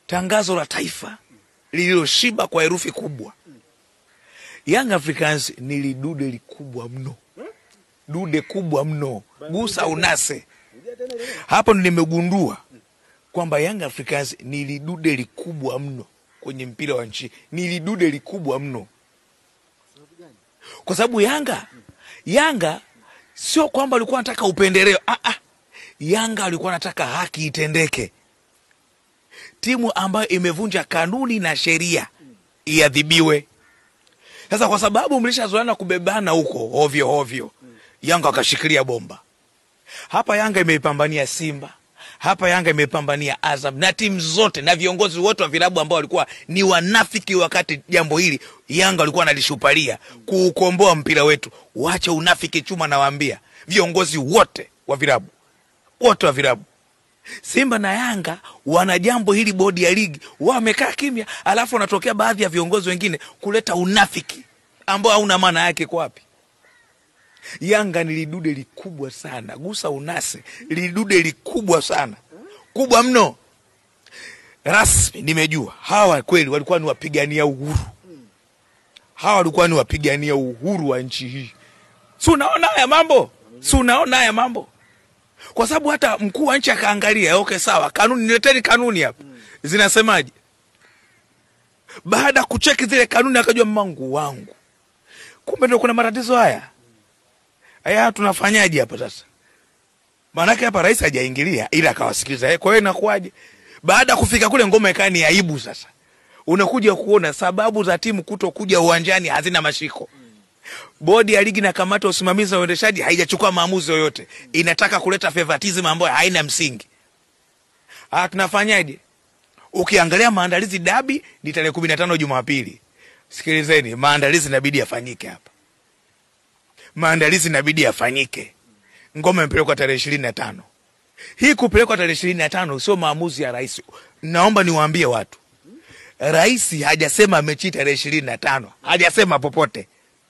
tangazo la taifa lililoshiba kwa herufi kubwa. Young Africans ni lidude likubwa mno. Dude kubwa mno. Gusa unase. Hapo nimegundua kwamba Young Africans ni lidude likubwa mno kwenye mpira wa nchi. Ni lidude likubwa mno. Kwa sababu Yanga sio kwamba alikuwa anataka upendeleo. Yanga alikuwa anataka haki itendeke. Timu ambayo imevunja kanuni na sheria iadhibiwe. Sasa kwa sababu mlishazoeana kubebana huko ovyo, Yanga akashikilia bomba. Hapa Yanga imeipambania Simba, hapa Yanga imeipambania Azam na timu zote na viongozi wote wa vilabu ambao walikuwa ni wanafiki wakati jambo hili Yanga walikuwa analishupalia kuukomboa mpira wetu. Waache unafiki chuma, nawaambia viongozi wote wa vilabu. Simba na Yanga wana jambo hili, bodi ya ligi wamekaa kimya, alafu wanatokea baadhi ya viongozi wengine kuleta unafiki ambao hauna maana yake kwa wapi. Yanga ni lidude likubwa sana, gusa unase, lidude likubwa sana, kubwa mno. Rasmi nimejua hawa kweli walikuwa ni wapigania uhuru. Hawa walikuwa ni wapigania uhuru wa nchi hii. Si unaona haya mambo? Kwa sababu hata mkuu wa nchi akaangalia, okay sawa, kanuni, nileteni kanuni hapa. Zinasemaje? Baada kucheki zile kanuni akajua Mungu wangu, kumbe ndio kuna matatizo haya. Tunafanyaje hapa sasa? Maana hapa rais hajaingilia ila akawasikiliza. Kwa hiyo inakuaje? Baada kufika kule ngoma ikawa ni aibu sasa. Unakuja kuona sababu za timu kutokuja uwanjani hazina mashiko. Bodi ya ligi na kamati ya usimamizi wa uendeshaji haijachukua maamuzi yoyote. Inataka kuleta favoritism ambayo haina msingi. Tunafanyaje? Ukiangalia maandalizi dabi ni tarehe 15 Jumapili. Sikilizeni, maandalizi inabidi yafanyike hapa. Maandalizi inabidi yafanyike. Ngoma imepelekwa tarehe 25. Hii kupelekwa tarehe 25 sio maamuzi ya rais. Naomba niwaambie watu. Rais hajasema mechi tarehe 25. Hajasema popote.